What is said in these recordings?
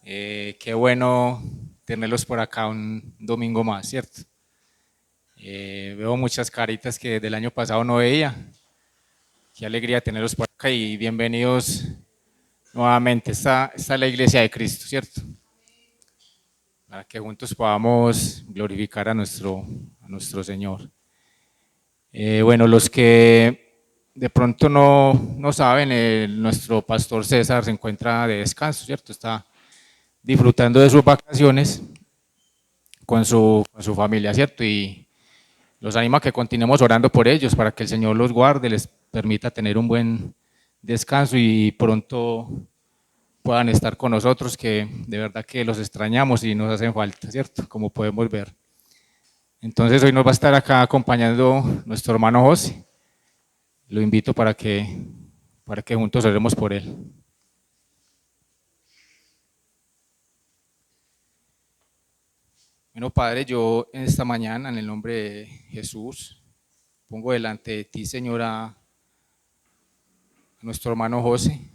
Qué bueno tenerlos por acá un domingo más, ¿cierto? Veo muchas caritas que del año pasado no veía. Qué alegría tenerlos por acá y bienvenidos nuevamente. Esta es la iglesia de Cristo, ¿cierto? Para que juntos podamos glorificar a nuestro Señor. Bueno, los que de pronto no saben, nuestro pastor César se encuentra de descanso, ¿cierto? Está disfrutando de sus vacaciones con su familia, ¿cierto? Y los animo a que continuemos orando por ellos para que el Señor los guarde, les permita tener un buen descanso y pronto puedan estar con nosotros, que de verdad que los extrañamos y nos hacen falta, ¿cierto? Como podemos ver. Entonces hoy nos va a estar acá acompañando nuestro hermano José. Lo invito para que juntos oremos por él. Bueno, Padre, yo en esta mañana, en el nombre de Jesús, pongo delante de ti, Señora, a nuestro hermano José.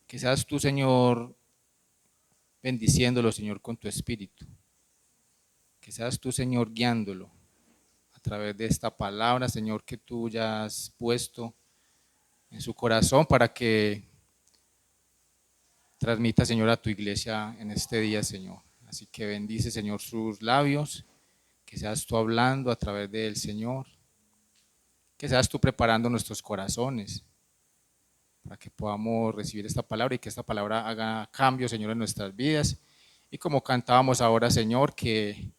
Que seas tú, Señor, bendiciéndolo, Señor, con tu espíritu. Que seas tú, Señor, guiándolo a través de esta palabra, Señor, que tú ya has puesto en su corazón para que transmita, Señor, a tu iglesia en este día, Señor. Así que bendice, Señor, sus labios, que seas tú hablando a través del Señor, que seas tú preparando nuestros corazones para que podamos recibir esta palabra y que esta palabra haga cambio, Señor, en nuestras vidas. Y como cantábamos ahora, Señor, que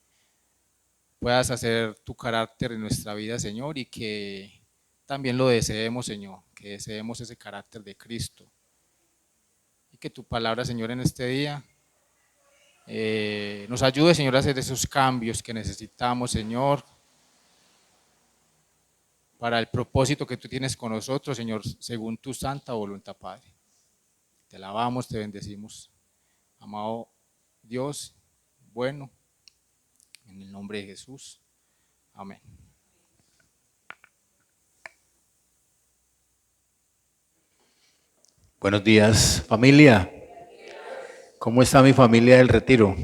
puedas hacer tu carácter en nuestra vida, Señor, y que también lo deseemos, Señor, que deseemos ese carácter de Cristo. Y que tu palabra, Señor, en este día nos ayude, Señor, a hacer esos cambios que necesitamos, Señor, para el propósito que tú tienes con nosotros, Señor, según tu santa voluntad, Padre. Te alabamos, te bendecimos, amado Dios, bueno, en el nombre de Jesús. Amén. Buenos días, familia. ¿Cómo está mi familia del Retiro?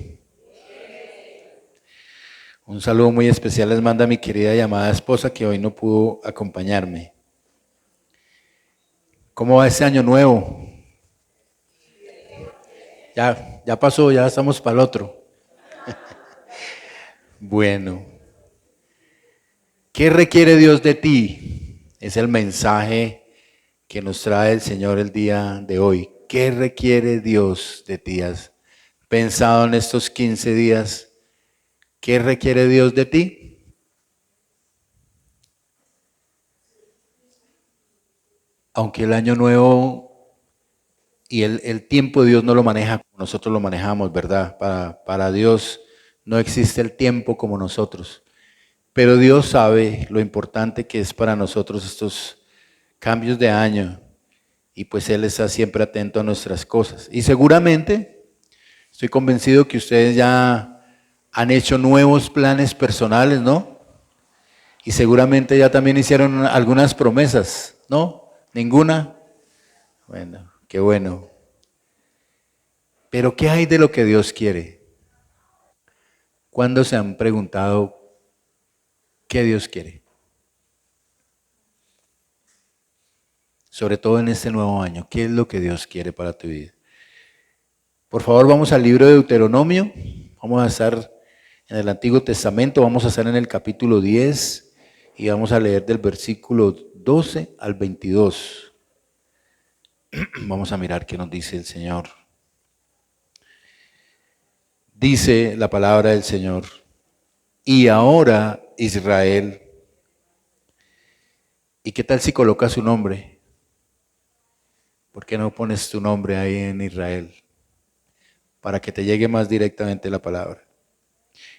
Un saludo muy especial les manda mi querida y amada esposa que hoy no pudo acompañarme. ¿Cómo va este año nuevo? Ya pasó, ya estamos para el otro. Bueno, ¿qué requiere Dios de ti? Es el mensaje que nos trae el Señor el día de hoy. ¿Qué requiere Dios de ti? ¿Has pensado en estos 15 días? ¿Qué requiere Dios de ti? Aunque el año nuevo y el tiempo de Dios no lo maneja como nosotros lo manejamos, ¿verdad? Para Dios no existe el tiempo como nosotros. Pero Dios sabe lo importante que es para nosotros estos cambios de año. Y pues Él está siempre atento a nuestras cosas. Y seguramente, estoy convencido que ustedes ya han hecho nuevos planes personales, ¿no? Y seguramente ya también hicieron algunas promesas, ¿no? ¿Ninguna? Bueno, qué bueno. Pero ¿qué hay de lo que Dios quiere? ¿Cuándo se han preguntado qué Dios quiere? Sobre todo en este nuevo año, ¿qué es lo que Dios quiere para tu vida? Por favor, vamos al libro de Deuteronomio. Vamos a estar en el Antiguo Testamento, vamos a estar en el capítulo 10 y vamos a leer del versículo 12 al 22. Vamos a mirar qué nos dice el Señor. Dice la palabra del Señor: y ahora, Israel. ¿Y qué tal si colocas su nombre? ¿Por qué no pones tu nombre ahí en Israel? Para que te llegue más directamente la palabra.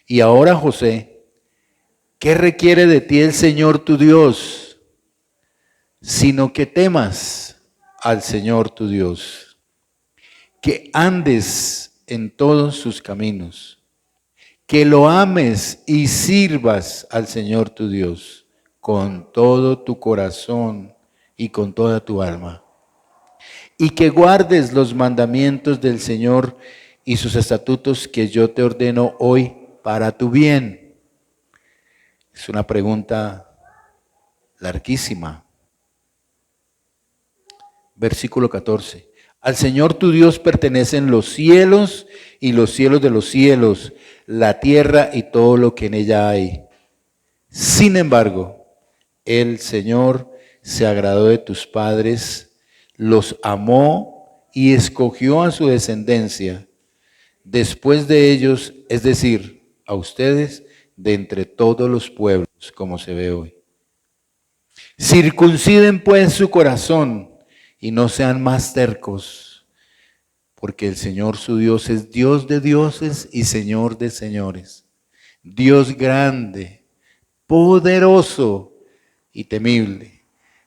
Y ahora, José, ¿qué requiere de ti el Señor tu Dios? Sino que temas al Señor tu Dios, que andes en todos sus caminos, que lo ames y sirvas al Señor tu Dios con todo tu corazón y con toda tu alma. y que guardes los mandamientos del Señor y sus estatutos que yo te ordeno hoy para tu bien. Es una pregunta larguísima. Versículo 14. Al Señor tu Dios pertenecen los cielos y los cielos de los cielos, la tierra y todo lo que en ella hay. Sin embargo, el Señor se agradó de tus padres, los amó y escogió a su descendencia después de ellos, es decir, a ustedes, de entre todos los pueblos, como se ve hoy. Circunciden pues su corazón y no sean más tercos, porque el Señor su Dios es Dios de dioses y Señor de señores, Dios grande, poderoso y temible,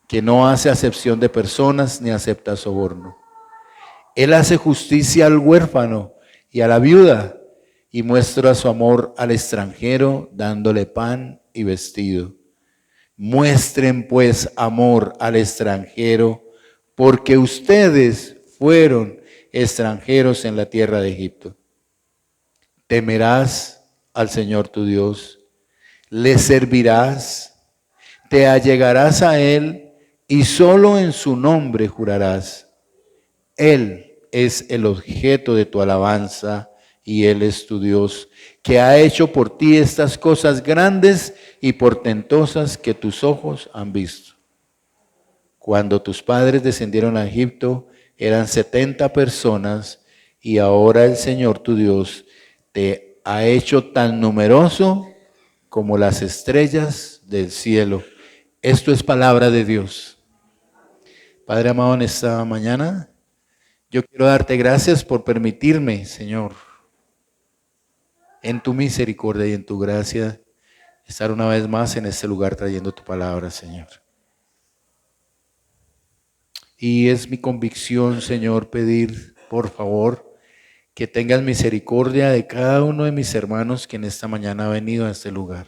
que no hace acepción de personas ni acepta soborno. Él hace justicia al huérfano y a la viuda y muestra su amor al extranjero dándole pan y vestido. Muestren pues amor al extranjero, porque ustedes fueron extranjeros en la tierra de Egipto. Temerás al Señor tu Dios, le servirás, te allegarás a Él y solo en su nombre jurarás. Él es el objeto de tu alabanza y Él es tu Dios, que ha hecho por ti estas cosas grandes y portentosas que tus ojos han visto. Cuando tus padres descendieron a Egipto, eran 70 personas y ahora el Señor tu Dios te ha hecho tan numeroso como las estrellas del cielo. Esto es palabra de Dios. Padre amado, en esta mañana, yo quiero darte gracias por permitirme, Señor, en tu misericordia y en tu gracia, estar una vez más en este lugar trayendo tu palabra, Señor. Y es mi convicción, Señor, pedir, por favor, que tengas misericordia de cada uno de mis hermanos que en esta mañana ha venido a este lugar.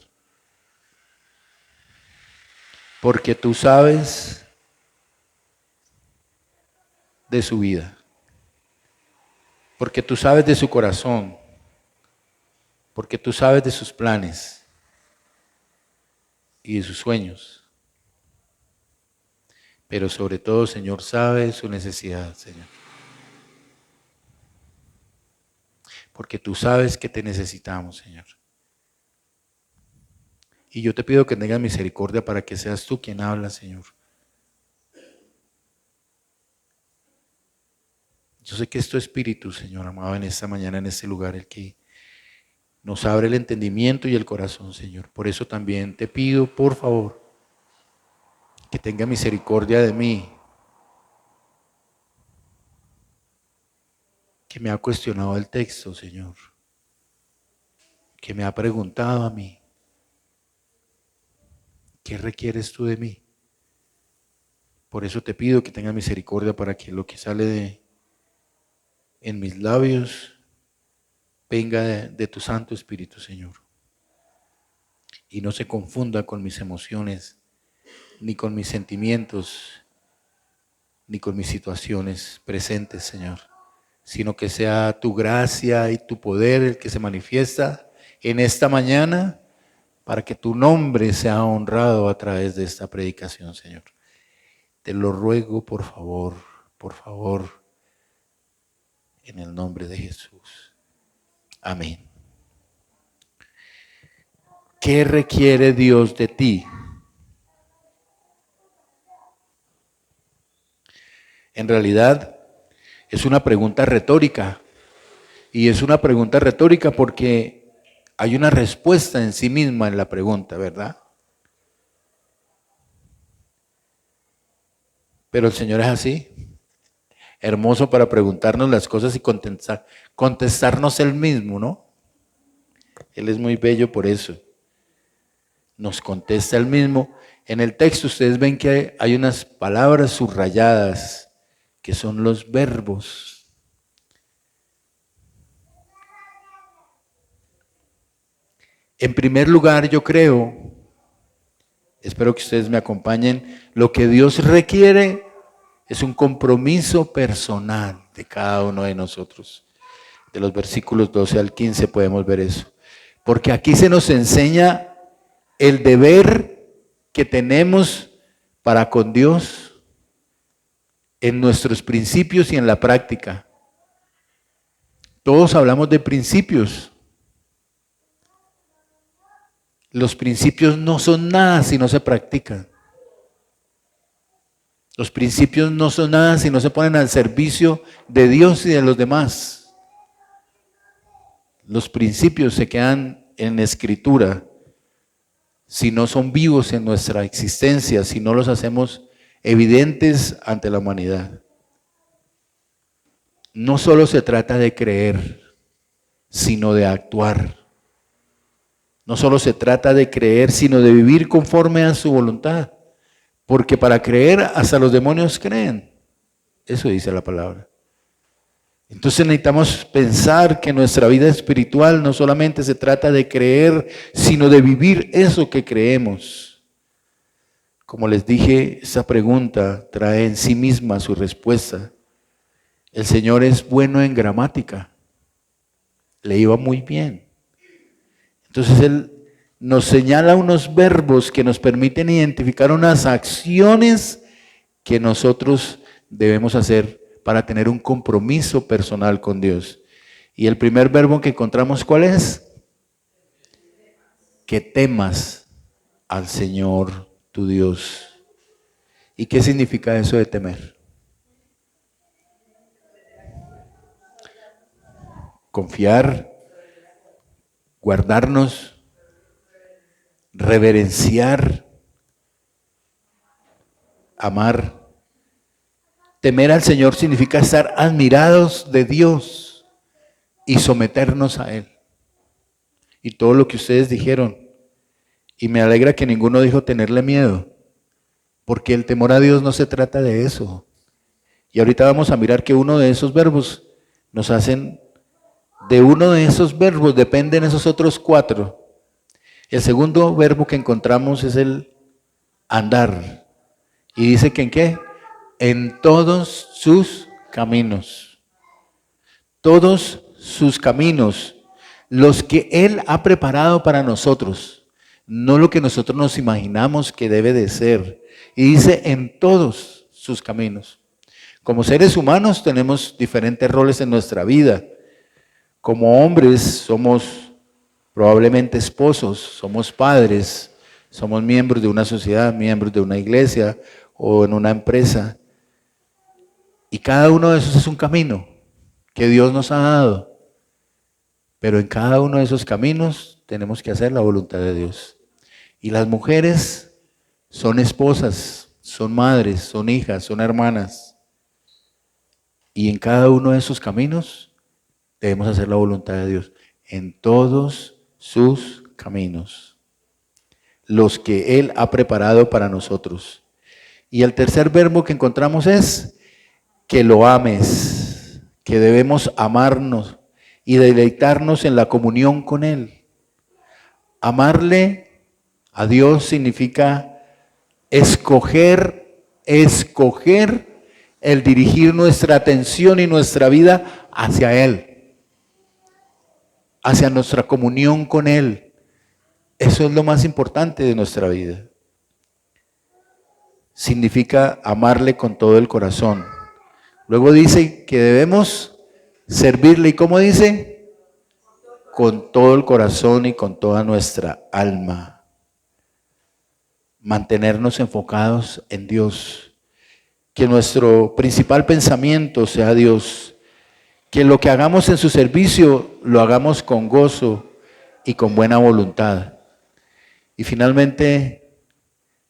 Porque tú sabes de su vida. Porque tú sabes de su corazón. Porque tú sabes de sus planes y de sus sueños. Pero sobre todo, Señor, sabe su necesidad, Señor. Porque tú sabes que te necesitamos, Señor. Y yo te pido que tengas misericordia para que seas tú quien habla, Señor. Yo sé que es tu Espíritu, Señor, amado, en esta mañana, en este lugar, el que nos abre el entendimiento y el corazón, Señor. Por eso también te pido, por favor, que tenga misericordia de mí, que me ha cuestionado el texto, Señor, que me ha preguntado a mí, ¿qué requieres tú de mí? Por eso te pido que tenga misericordia para que lo que sale en mis labios venga de tu Santo Espíritu, Señor, y no se confunda con mis emociones, ni con mis sentimientos, ni con mis situaciones presentes, Señor, sino que sea tu gracia y tu poder el que se manifiesta en esta mañana para que tu nombre sea honrado a través de esta predicación, Señor. Te lo ruego, por favor, en el nombre de Jesús. Amén. ¿Qué requiere Dios de ti? En realidad, es una pregunta retórica. Y es una pregunta retórica porque hay una respuesta en sí misma en la pregunta, ¿verdad? Pero el Señor es así, hermoso para preguntarnos las cosas y contestarnos Él mismo, ¿no? Él es muy bello por eso. Nos contesta Él mismo. En el texto ustedes ven que hay unas palabras subrayadas que son los verbos. En primer lugar, yo creo, espero que ustedes me acompañen, lo que Dios requiere Es un compromiso personal de cada uno de nosotros. De los versículos 12 al 15 podemos ver eso. Porque aquí se nos enseña el deber que tenemos para con Dios en nuestros principios y en la práctica. Todos hablamos de principios. Los principios no son nada si no se practican. Los principios no son nada si no se ponen al servicio de Dios y de los demás. Los principios se quedan en escritura si no son vivos en nuestra existencia, si no los hacemos evidentes ante la humanidad. No solo se trata de creer, sino de actuar. No solo se trata de creer, sino de vivir conforme a su voluntad. Porque para creer hasta los demonios creen. Eso dice la palabra. Entonces necesitamos pensar que nuestra vida espiritual no solamente se trata de creer, sino de vivir eso que creemos. Como les dije, esa pregunta trae en sí misma su respuesta. El Señor es bueno en gramática. Le iba muy bien. Entonces Él nos señala unos verbos que nos permiten identificar unas acciones que nosotros debemos hacer para tener un compromiso personal con Dios. Y el primer verbo que encontramos, ¿cuál es? Que temas al Señor tu Dios. ¿Y qué significa eso de temer? Confiar, guardarnos, reverenciar, amar. Temer al Señor significa estar admirados de Dios y someternos a Él. Y todo lo que ustedes dijeron. Y me alegra que ninguno dijo tenerle miedo, porque el temor a Dios no se trata de eso. Y ahorita vamos a mirar que uno de esos verbos nos hacen, de uno de esos verbos dependen esos otros 4. El segundo verbo que encontramos es el andar. Y dice que ¿en qué? En todos sus caminos. Todos sus caminos, los que Él ha preparado para nosotros, no lo que nosotros nos imaginamos que debe de ser. Y dice en todos sus caminos. Como seres humanos tenemos diferentes roles en nuestra vida. Como hombres somos probablemente esposos, somos padres, somos miembros de una sociedad, miembros de una iglesia o en una empresa. Y cada uno de esos es un camino que Dios nos ha dado. Pero en cada uno de esos caminos tenemos que hacer la voluntad de Dios. Y las mujeres son esposas, son madres, son hijas, son hermanas. Y en cada uno de esos caminos debemos hacer la voluntad de Dios. En todos sus caminos. Los que Él ha preparado para nosotros. Y el tercer verbo que encontramos es que lo ames, que debemos amarnos y deleitarnos en la comunión con Él. Amarle a Dios significa escoger el dirigir nuestra atención y nuestra vida hacia Él, hacia nuestra comunión con Él. Eso es lo más importante de nuestra vida. Significa amarle con todo el corazón. Luego dice que debemos servirle. ¿Y cómo dice? Con todo el corazón y con toda nuestra alma. Mantenernos enfocados en Dios. Que nuestro principal pensamiento sea Dios. Que lo que hagamos en su servicio lo hagamos con gozo y con buena voluntad. Y finalmente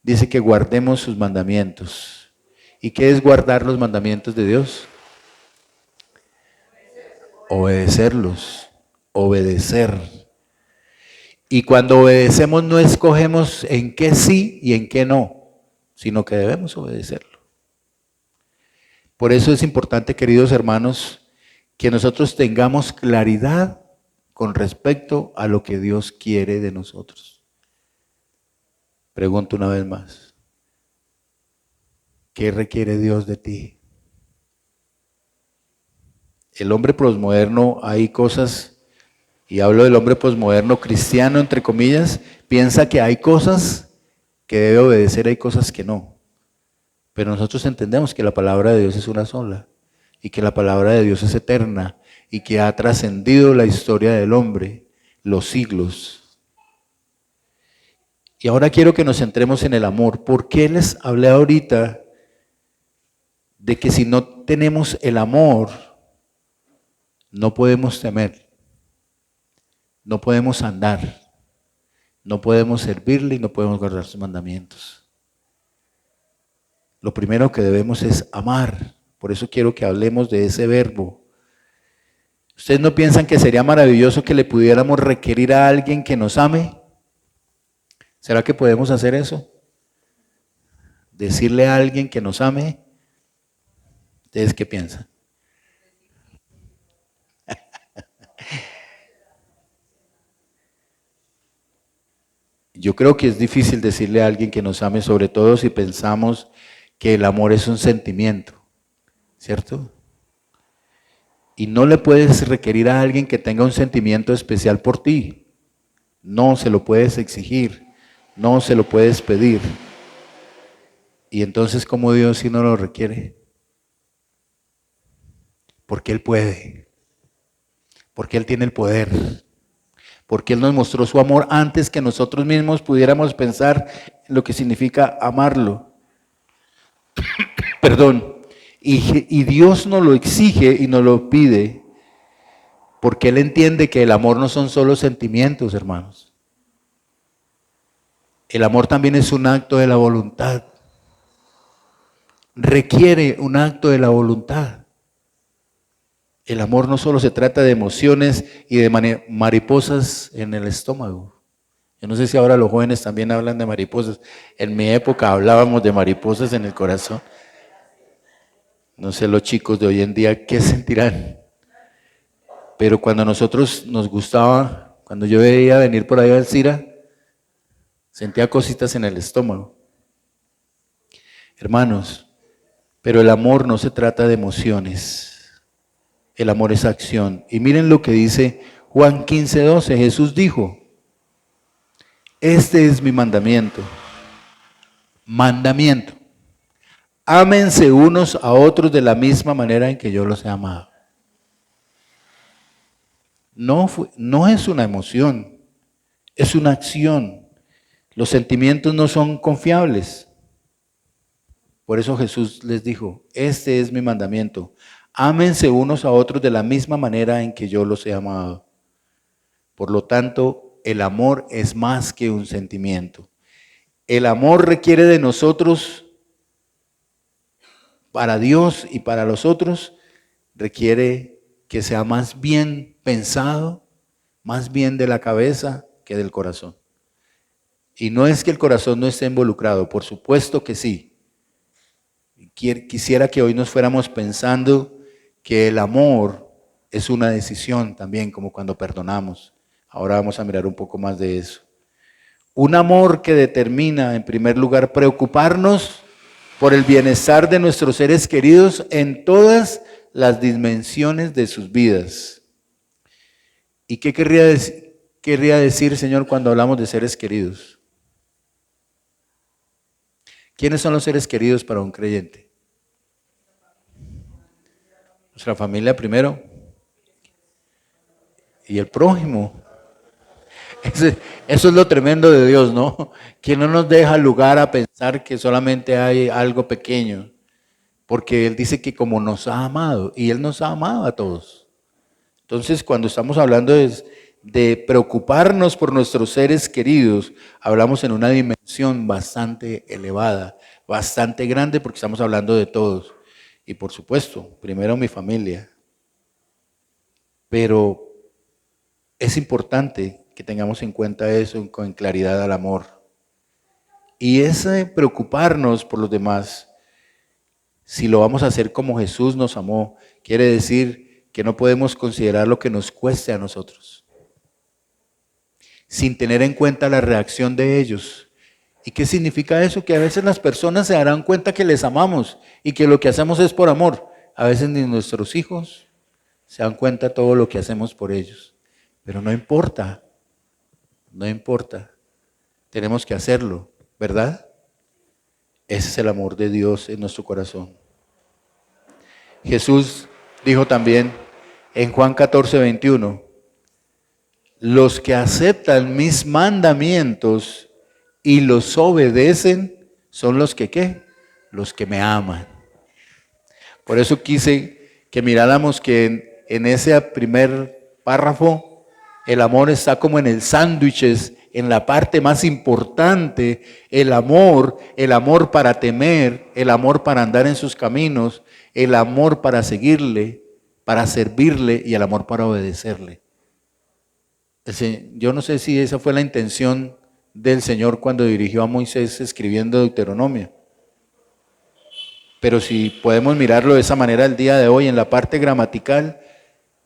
dice que guardemos sus mandamientos. ¿Y qué es guardar los mandamientos de Dios? Obedecerlos, obedecer. Y cuando obedecemos no escogemos en qué sí y en qué no, sino que debemos obedecerlo. Por eso es importante, queridos hermanos, que nosotros tengamos claridad con respecto a lo que Dios quiere de nosotros. Pregunto una vez más. ¿qué requiere Dios de ti? El hombre posmoderno, hay cosas, y hablo del hombre posmoderno cristiano, entre comillas, piensa que hay cosas que debe obedecer, hay cosas que no. Pero nosotros entendemos que la palabra de Dios es una sola, y que la palabra de Dios es eterna, y que ha trascendido la historia del hombre, los siglos. Y ahora quiero que nos centremos en el amor. ¿Por qué les hablé ahorita de que si no tenemos el amor, no podemos temer, no podemos andar, no podemos servirle y no podemos guardar sus mandamientos? Lo primero que debemos es amar. Por eso quiero que hablemos de ese verbo. ¿Ustedes no piensan que sería maravilloso que le pudiéramos requerir a alguien que nos ame? ¿Será que podemos hacer eso? Decirle a alguien que nos ame. ¿Ustedes qué piensan? Yo creo que es difícil decirle a alguien que nos ame, sobre todo si pensamos que el amor es un sentimiento, ¿cierto? Y no le puedes requerir a alguien que tenga un sentimiento especial por ti. No se lo puedes exigir, no se lo puedes pedir. Y entonces, ¿cómo Dios si no lo requiere? Porque Él puede, porque Él tiene el poder, porque Él nos mostró su amor antes que nosotros mismos pudiéramos pensar en lo que significa amarlo. Perdón. Y Dios nos lo exige y nos lo pide porque Él entiende que el amor no son solo sentimientos, hermanos. El amor también es un acto de la voluntad. Requiere un acto de la voluntad. El amor no solo se trata de emociones y de mariposas en el estómago. Yo no sé si ahora los jóvenes también hablan de mariposas. En mi época hablábamos de mariposas en el corazón. No sé los chicos de hoy en día qué sentirán. Pero cuando a nosotros nos gustaba, cuando yo veía venir por ahí a Alcira, sentía cositas en el estómago. Hermanos, pero el amor no se trata de emociones. El amor es acción. Y miren lo que dice Juan 15:12. Jesús dijo, este es mi mandamiento. Mandamiento. Ámense unos a otros de la misma manera en que yo los he amado. No es una emoción, es una acción. Los sentimientos no son confiables. Por eso Jesús les dijo, este es mi mandamiento. Ámense unos a otros de la misma manera en que yo los he amado. Por lo tanto, el amor es más que un sentimiento. El amor requiere de nosotros, para Dios y para los otros, requiere que sea más bien pensado, más bien de la cabeza que del corazón. Y no es que el corazón no esté involucrado, por supuesto que sí. Quisiera que hoy nos fuéramos pensando que el amor es una decisión también, como cuando perdonamos. Ahora vamos a mirar un poco más de eso. Un amor que determina, en primer lugar, preocuparnos por el bienestar de nuestros seres queridos en todas las dimensiones de sus vidas. ¿Y qué querría decir, Señor, cuando hablamos de seres queridos? ¿Quiénes son los seres queridos para un creyente? Nuestra familia primero y el prójimo. Eso es lo tremendo de Dios, ¿no? Que no nos deja lugar a pensar que solamente hay algo pequeño, porque Él dice que como nos ha amado, y Él nos ha amado a todos. Entonces, cuando estamos hablando de preocuparnos por nuestros seres queridos, hablamos en una dimensión bastante elevada, bastante grande, porque estamos hablando de todos. Y por supuesto, primero mi familia. Pero es importante que tengamos en cuenta eso con claridad al amor. Y ese preocuparnos por los demás, si lo vamos a hacer como Jesús nos amó, quiere decir que no podemos considerar lo que nos cueste a nosotros, sin tener en cuenta la reacción de ellos. ¿Y qué significa eso? Que a veces las personas se darán cuenta que les amamos y que lo que hacemos es por amor. A veces ni nuestros hijos se dan cuenta de todo lo que hacemos por ellos. Pero no importa, no importa. Tenemos que hacerlo, ¿verdad? Ese es el amor de Dios en nuestro corazón. Jesús dijo también en Juan 14:21, los que aceptan mis mandamientos y los obedecen son los que ¿qué? Los que me aman. Por eso quise que miráramos que en ese primer párrafo el amor está como en el sándwich, en la parte más importante, el amor para temer, el amor para andar en sus caminos, el amor para seguirle, para servirle y el amor para obedecerle. Yo no sé si esa fue la intención del Señor cuando dirigió a Moisés escribiendo Deuteronomio. Pero si podemos mirarlo de esa manera el día de hoy, en la parte gramatical,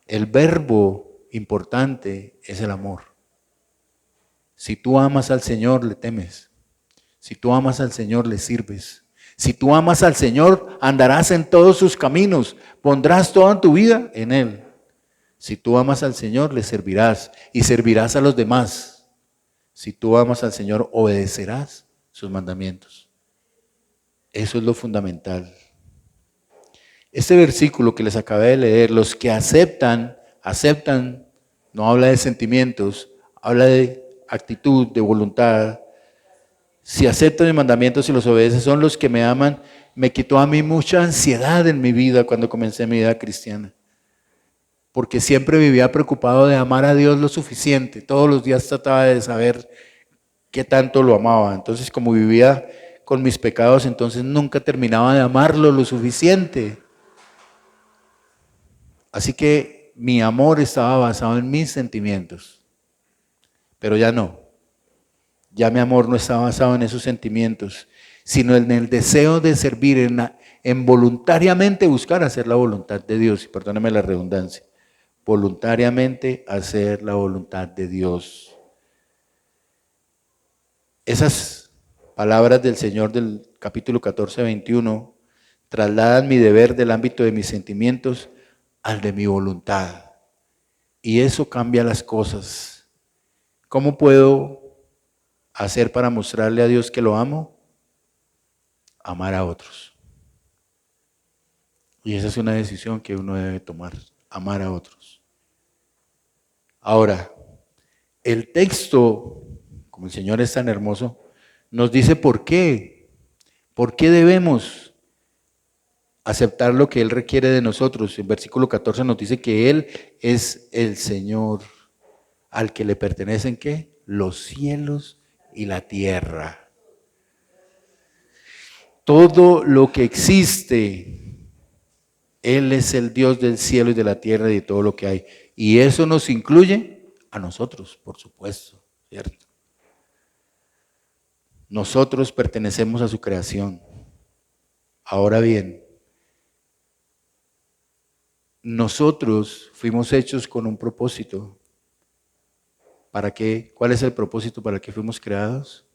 el verbo importante es el amor. Si tú amas al Señor, le temes. Si tú amas al Señor, le sirves. Si tú amas al Señor, andarás en todos sus caminos, pondrás toda tu vida en Él. Si tú amas al Señor, le servirás y servirás a los demás. Si tú amas al Señor, obedecerás sus mandamientos. Eso es lo fundamental. Este versículo que les acabé de leer, los que aceptan, no habla de sentimientos, habla de actitud, de voluntad. Si aceptan mis mandamientos y los obedecen, son los que me aman. Me quitó a mí mucha ansiedad en mi vida cuando comencé mi vida cristiana. Porque siempre vivía preocupado de amar a Dios lo suficiente. Todos los días trataba de saber qué tanto lo amaba. Entonces, como vivía con mis pecados, entonces nunca terminaba de amarlo lo suficiente. Así que mi amor estaba basado en mis sentimientos. Pero ya no. Ya mi amor no está basado en esos sentimientos, sino en el deseo de servir, en voluntariamente buscar hacer la voluntad de Dios. Y perdóneme la redundancia. Voluntariamente hacer la voluntad de Dios. Esas palabras del Señor del capítulo 14, 21 trasladan mi deber del ámbito de mis sentimientos al de mi voluntad. Y eso cambia las cosas. ¿Cómo puedo hacer para mostrarle a Dios que lo amo? Amar a otros. Y esa es una decisión que uno debe tomar, amar a otros. Ahora, el texto, como el Señor es tan hermoso, nos dice por qué. ¿Por qué debemos aceptar lo que Él requiere de nosotros? En versículo 14 nos dice que Él es el Señor al que le pertenecen ¿qué? Los cielos y la tierra. Todo lo que existe, Él es el Dios del cielo y de la tierra y de todo lo que hay. Y eso nos incluye a nosotros, por supuesto, ¿cierto? Nosotros pertenecemos a su creación. Ahora bien, nosotros fuimos hechos con un propósito. ¿Para qué? ¿Cuál es el propósito para el que fuimos creados?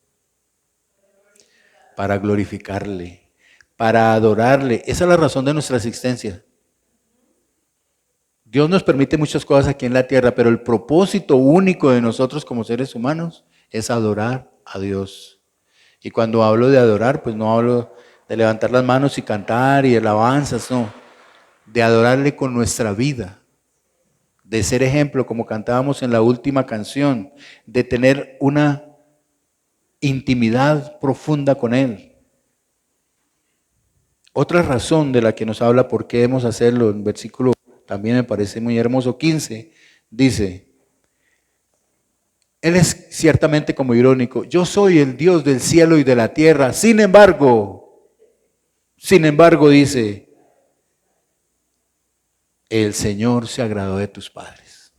Para glorificarle, para adorarle. Esa es la razón de nuestra existencia. Dios nos permite muchas cosas aquí en la tierra, pero el propósito único de nosotros como seres humanos es adorar a Dios. Y cuando hablo de adorar, pues no hablo de levantar las manos y cantar y alabanzas, no. De adorarle con nuestra vida, de ser ejemplo, como cantábamos en la última canción, de tener una intimidad profunda con Él. Otra razón de la que nos habla por qué debemos hacerlo, en versículo también me parece muy hermoso, 15, dice, Él es ciertamente como irónico, yo soy el Dios del cielo y de la tierra, sin embargo, dice, el Señor se agradó de tus padres.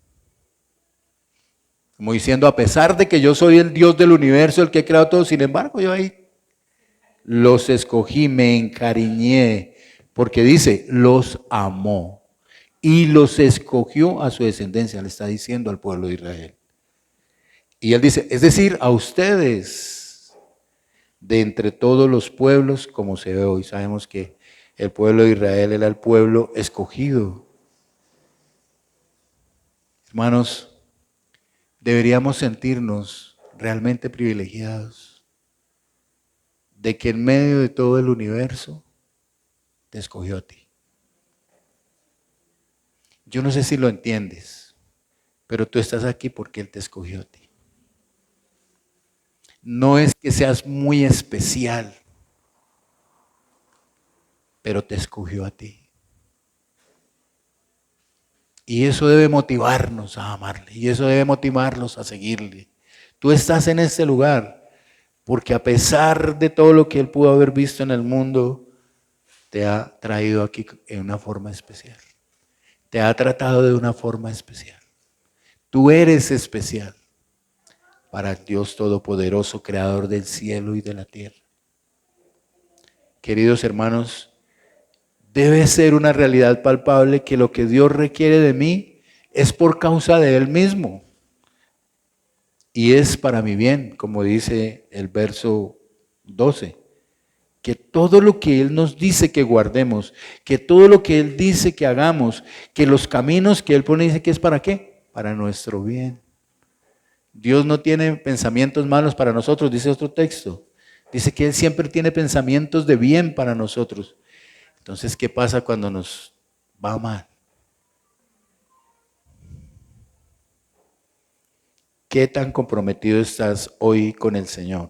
Como diciendo, a pesar de que yo soy el Dios del universo, el que ha creado todo, sin embargo, yo ahí los escogí, me encariñé, porque dice, los amó y los escogió a su descendencia, le está diciendo al pueblo de Israel. Y él dice, es decir, a ustedes. de entre todos los pueblos, como se ve hoy. Sabemos que el pueblo de Israel era el pueblo escogido. Hermanos, deberíamos sentirnos realmente privilegiados de que en medio de todo el universo te escogió a ti. Yo no sé si lo entiendes, pero tú estás aquí porque Él te escogió a ti. No es que seas muy especial, pero te escogió a ti. Y eso debe motivarnos a amarle, y eso debe motivarnos a seguirle. Tú estás en este lugar porque a pesar de todo lo que Él pudo haber visto en el mundo, te ha traído aquí en una forma especial. Te ha tratado de una forma especial. Tú eres especial para el Dios Todopoderoso, Creador del cielo y de la tierra. Queridos hermanos, debe ser una realidad palpable que lo que Dios requiere de mí es por causa de Él mismo. Y es para mi bien, como dice el verso 12. Que todo lo que Él nos dice que guardemos, que todo lo que Él dice que hagamos, que los caminos que Él pone, dice que es para qué, para nuestro bien. Dios no tiene pensamientos malos para nosotros, dice otro texto. Dice que Él siempre tiene pensamientos de bien para nosotros. Entonces, ¿qué pasa cuando nos va mal? ¿Qué tan comprometido estás hoy con el Señor?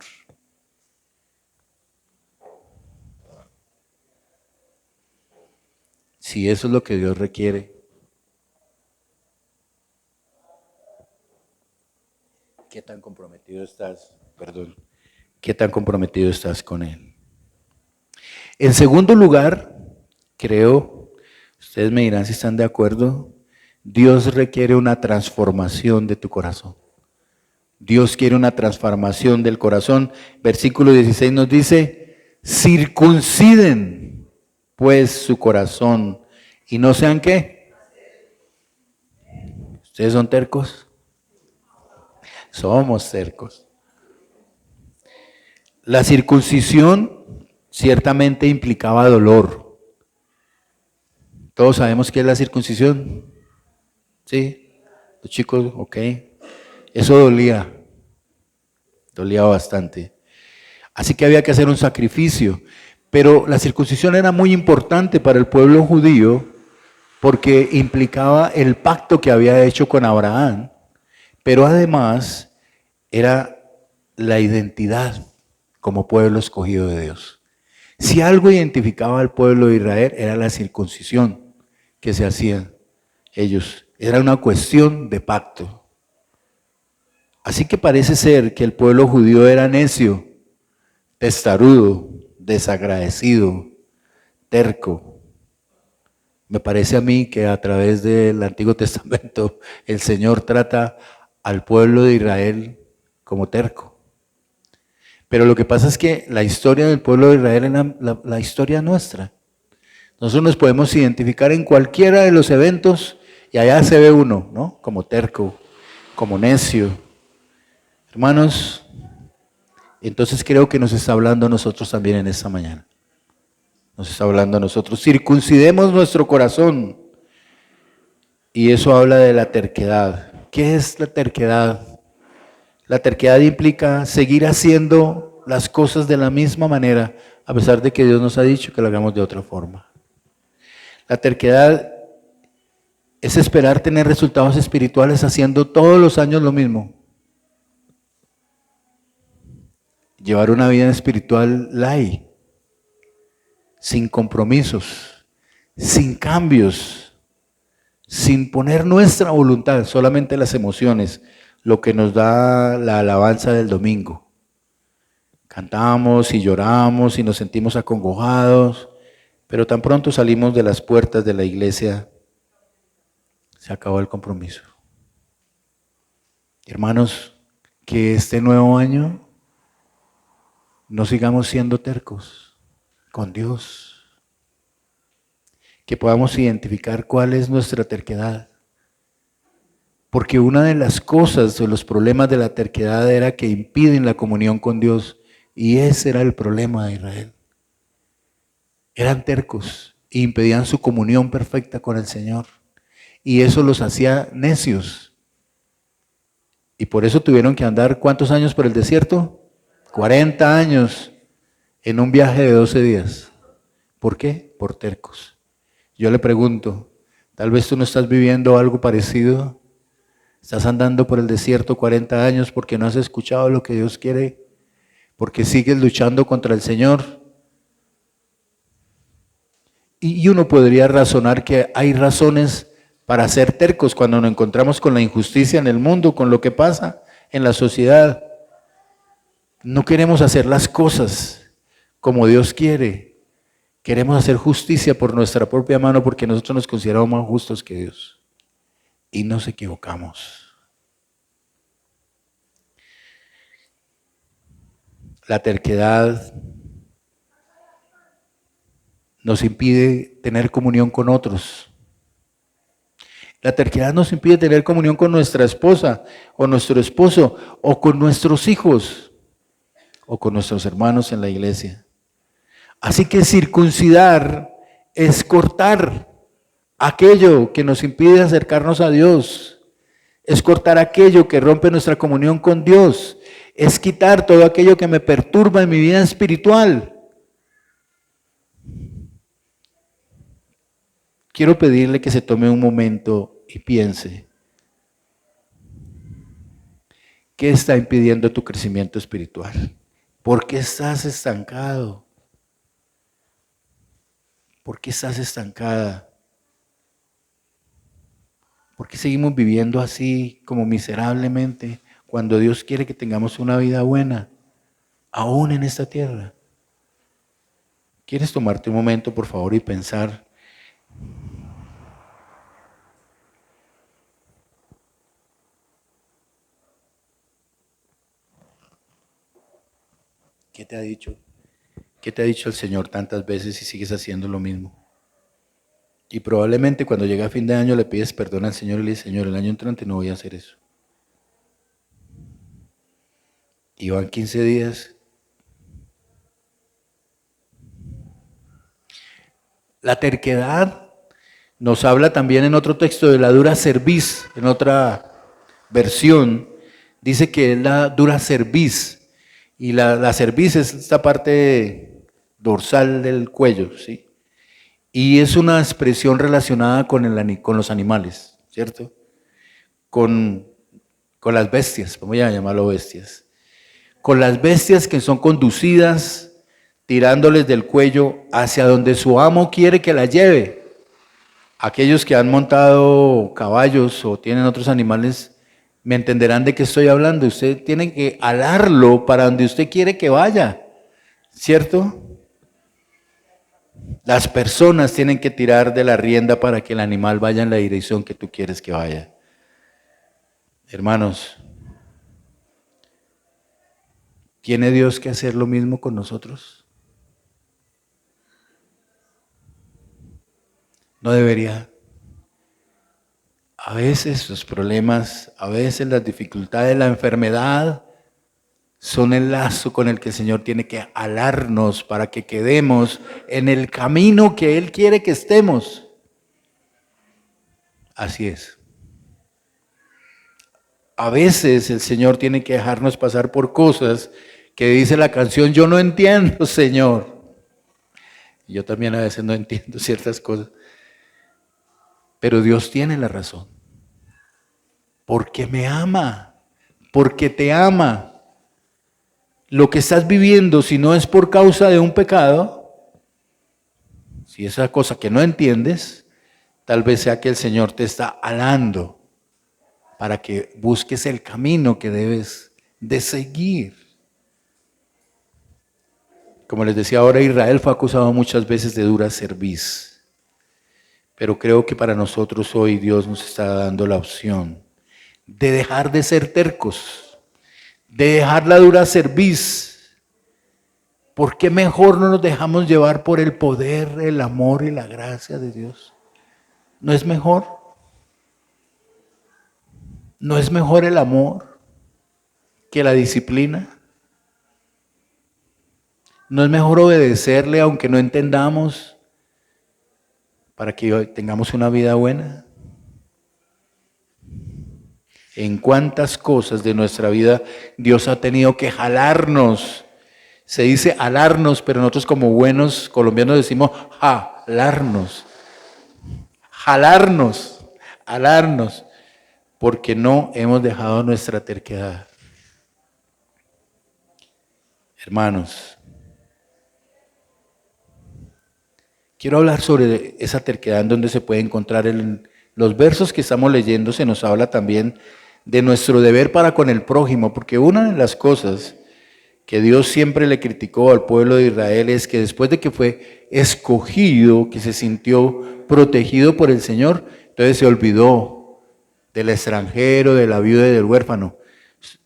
Si eso es lo que Dios requiere, ¿qué tan comprometido estás? Perdón. ¿Qué tan comprometido estás con Él? En segundo lugar, creo, ustedes me dirán si están de acuerdo, Dios requiere una transformación de tu corazón. Dios quiere una transformación del corazón. Versículo 16 nos dice, circunciden pues su corazón y no sean ¿qué? ¿Ustedes son tercos? Somos tercos. La circuncisión ciertamente implicaba dolor. Todos sabemos qué es la circuncisión. ¿Sí? Los chicos, ok. Eso dolía bastante. Así que había que hacer un sacrificio. Pero la circuncisión era muy importante para el pueblo judío porque implicaba el pacto que había hecho con Abraham, pero además era la identidad como pueblo escogido de Dios. Si algo identificaba al pueblo de Israel era la circuncisión que se hacían ellos. Era una cuestión de pacto. Así que parece ser que el pueblo judío era necio, testarudo, desagradecido, terco. Me parece a mí que a través del Antiguo Testamento el Señor trata al pueblo de Israel como terco. Pero lo que pasa es que la historia del pueblo de Israel es la historia nuestra. Nosotros nos podemos identificar en cualquiera de los eventos y allá se ve uno, ¿no? Como terco, como necio. Hermanos, entonces creo que nos está hablando a nosotros también en esta mañana. Nos está hablando a nosotros. Circuncidemos nuestro corazón. Y eso habla de la terquedad. ¿Qué es la terquedad? La terquedad implica seguir haciendo las cosas de la misma manera, a pesar de que Dios nos ha dicho que lo hagamos de otra forma. La terquedad es esperar tener resultados espirituales haciendo todos los años lo mismo. Llevar una vida espiritual light, sin compromisos, sin cambios, sin poner nuestra voluntad, solamente las emociones, lo que nos da la alabanza del domingo. Cantamos y lloramos y nos sentimos acongojados, pero tan pronto salimos de las puertas de la iglesia, se acabó el compromiso. Hermanos, que este nuevo año no sigamos siendo tercos con Dios. Que podamos identificar cuál es nuestra terquedad. Porque una de las cosas o los problemas de la terquedad era que impiden la comunión con Dios Y ese era el problema de Israel. Eran tercos e impedían su comunión perfecta con el Señor. Y eso los hacía necios. Y por eso tuvieron que andar, ¿cuántos años por el desierto? 40 años en un viaje de 12 días. ¿Por qué? Por tercos. Yo le pregunto, tal vez tú no estás viviendo algo parecido. Estás andando por el desierto 40 años porque no has escuchado lo que Dios quiere, porque sigues luchando contra el Señor. Y uno podría razonar que hay razones para ser tercos cuando nos encontramos con la injusticia en el mundo, con lo que pasa en la sociedad. No queremos hacer las cosas como Dios quiere. Queremos hacer justicia por nuestra propia mano porque nosotros nos consideramos más justos que Dios. Y nos equivocamos. La terquedad nos impide tener comunión con otros. La terquedad nos impide tener comunión con nuestra esposa o nuestro esposo o con nuestros hijos o con nuestros hermanos en la iglesia. Así que circuncidar es cortar aquello que nos impide acercarnos a Dios, es cortar aquello que rompe nuestra comunión con Dios, es quitar todo aquello que me perturba en mi vida espiritual. Quiero pedirle que se tome un momento y piense, ¿qué está impidiendo tu crecimiento espiritual? ¿Por qué estás estancado? ¿Por qué estás estancada? ¿Por qué seguimos viviendo así como miserablemente cuando Dios quiere que tengamos una vida buena, aún en esta tierra? ¿Quieres tomarte un momento, por favor, y pensar? ¿Qué te ha dicho? ¿Qué te ha dicho el Señor tantas veces y sigues haciendo lo mismo? Y probablemente cuando llega a fin de año le pides perdón al Señor y le dices, Señor, el año entrante no voy a hacer eso. Y van 15 días. La terquedad nos habla también en otro texto de la dura cerviz, en otra versión, dice que es la dura cerviz. Y la cerviz es esta parte dorsal del cuello, ¿sí? Y es una expresión relacionada con los animales, ¿cierto? Con las bestias, vamos a llamarlo bestias. Con las bestias que son conducidas tirándoles del cuello hacia donde su amo quiere que la lleve. Aquellos que han montado caballos o tienen otros animales me entenderán de qué estoy hablando. Usted tiene que alarlo para donde usted quiere que vaya, ¿cierto? Las personas tienen que tirar de la rienda para que el animal vaya en la dirección que tú quieres que vaya. Hermanos, ¿tiene Dios que hacer lo mismo con nosotros? No debería. A veces los problemas, a veces las dificultades, la enfermedad son el lazo con el que el Señor tiene que alarnos para que quedemos en el camino que Él quiere que estemos. Así es. A veces el Señor tiene que dejarnos pasar por cosas que dice la canción, yo no entiendo, Señor. Yo también a veces no entiendo ciertas cosas. Pero Dios tiene la razón. Porque me ama. Porque te ama. Lo que estás viviendo, si no es por causa de un pecado, si esa cosa que no entiendes, tal vez sea que el Señor te está alando para que busques el camino que debes de seguir. Como les decía ahora, Israel fue acusado muchas veces de dura cerviz, pero creo que para nosotros hoy Dios nos está dando la opción de dejar de ser tercos, de dejar la dura cerviz. ¿Por qué mejor no nos dejamos llevar por el poder, el amor y la gracia de Dios? ¿No es mejor? ¿No es mejor el amor que la disciplina? ¿No es mejor obedecerle aunque no entendamos para que tengamos una vida buena? ¿En cuántas cosas de nuestra vida Dios ha tenido que jalarnos? Se dice alarnos, pero nosotros como buenos colombianos decimos jalarnos. Jalarnos, alarnos, porque no hemos dejado nuestra terquedad. Hermanos, quiero hablar sobre esa terquedad en donde se puede encontrar en los versos que estamos leyendo. Se nos habla también de nuestro deber para con el prójimo, porque una de las cosas que Dios siempre le criticó al pueblo de Israel es que después de que fue escogido, que se sintió protegido por el Señor, entonces se olvidó del extranjero, de la viuda y del huérfano.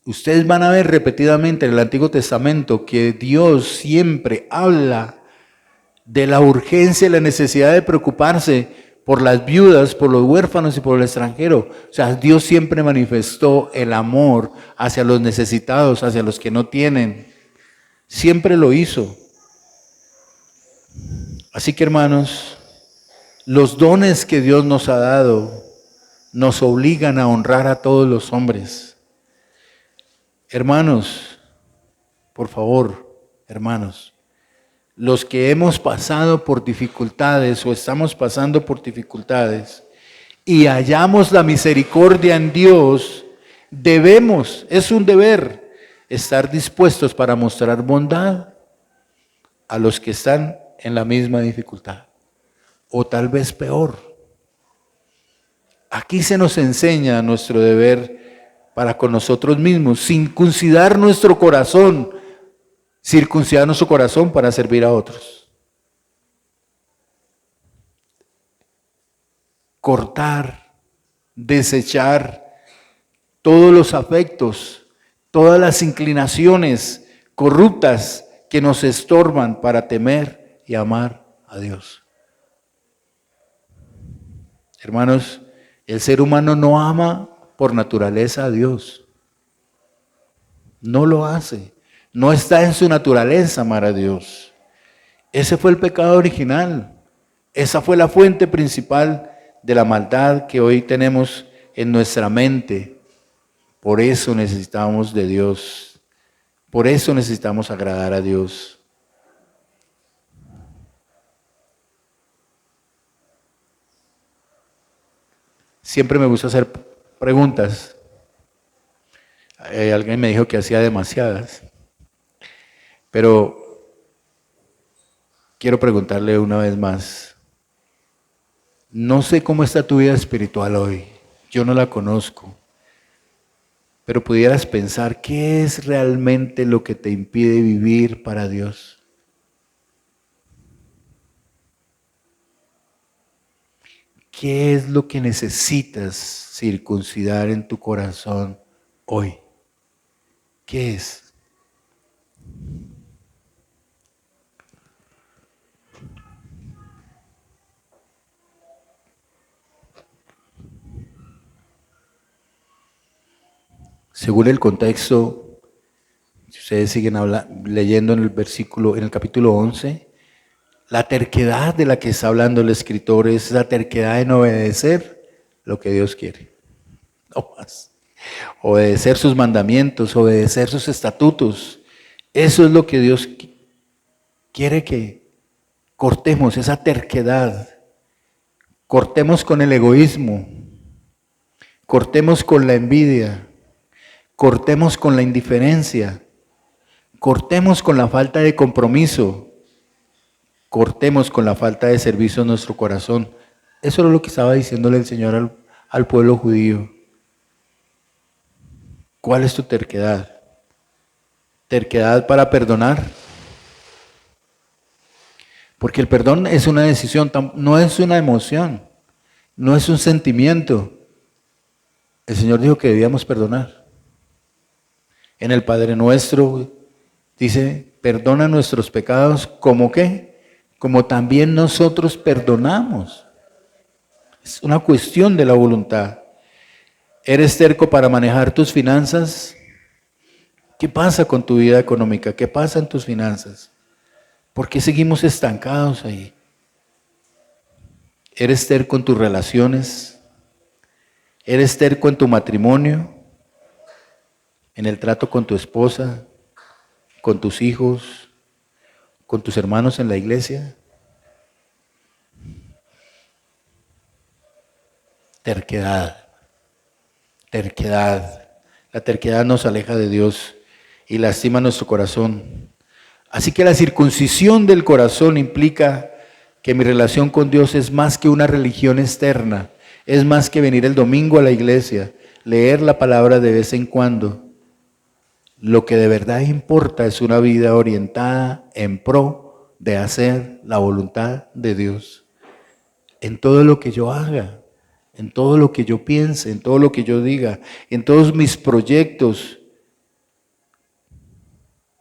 Ustedes van a ver repetidamente en el Antiguo Testamento que Dios siempre habla de la urgencia y la necesidad de preocuparse por las viudas, por los huérfanos y por el extranjero. O sea, Dios siempre manifestó el amor hacia los necesitados, hacia los que no tienen. Siempre lo hizo. Así que, hermanos, los dones que Dios nos ha dado nos obligan a honrar a todos los hombres. Hermanos, por favor, hermanos, los que hemos pasado por dificultades o estamos pasando por dificultades y hallamos la misericordia en Dios, debemos, es un deber, estar dispuestos para mostrar bondad a los que están en la misma dificultad o tal vez peor. Aquí se nos enseña nuestro deber para con nosotros mismos, circuncidar nuestro corazón para servir a otros. Cortar, desechar todos los afectos, todas las inclinaciones corruptas que nos estorban para temer y amar a Dios. Hermanos, el ser humano no ama por naturaleza a Dios. No lo hace. No está en su naturaleza amar a Dios. Ese fue el pecado original. Esa fue la fuente principal de la maldad que hoy tenemos en nuestra mente. Por eso necesitamos de Dios. Por eso necesitamos agradar a Dios. Siempre me gusta hacer preguntas. Alguien me dijo que hacía demasiadas. Pero quiero preguntarle una vez más. No sé cómo está tu vida espiritual hoy. Yo no la conozco. Pero pudieras pensar, ¿qué es realmente lo que te impide vivir para Dios? ¿Qué es lo que necesitas circuncidar en tu corazón hoy? ¿Qué es? Según el contexto, si ustedes siguen leyendo en el capítulo 11, la terquedad de la que está hablando el escritor es la terquedad en obedecer lo que Dios quiere. No más. Obedecer sus mandamientos, obedecer sus estatutos. Eso es lo que Dios quiere que cortemos, esa terquedad. Cortemos con el egoísmo. Cortemos con la envidia. Cortemos con la indiferencia. Cortemos con la falta de compromiso. Cortemos con la falta de servicio en nuestro corazón. Eso es lo que estaba diciéndole el Señor al pueblo judío. ¿Cuál es tu terquedad? ¿Terquedad para perdonar? Porque el perdón es una decisión, no es una emoción, no es un sentimiento. El Señor dijo que debíamos perdonar. En el Padre Nuestro dice, perdona nuestros pecados, ¿cómo qué? Como también nosotros perdonamos. Es una cuestión de la voluntad. ¿Eres terco para manejar tus finanzas? ¿Qué pasa con tu vida económica? ¿Qué pasa en tus finanzas? ¿Por qué seguimos estancados ahí? ¿Eres terco en tus relaciones? ¿Eres terco en tu matrimonio? ¿En el trato con tu esposa? ¿Con tus hijos? ¿Con tus hermanos en la iglesia? Terquedad. Terquedad. La terquedad nos aleja de Dios y lastima nuestro corazón. Así que la circuncisión del corazón implica que mi relación con Dios es más que una religión externa, es más que venir el domingo a la iglesia, leer la palabra de vez en cuando. Lo que de verdad importa es una vida orientada en pro de hacer la voluntad de Dios. En todo lo que yo haga, en todo lo que yo piense, en todo lo que yo diga, en todos mis proyectos,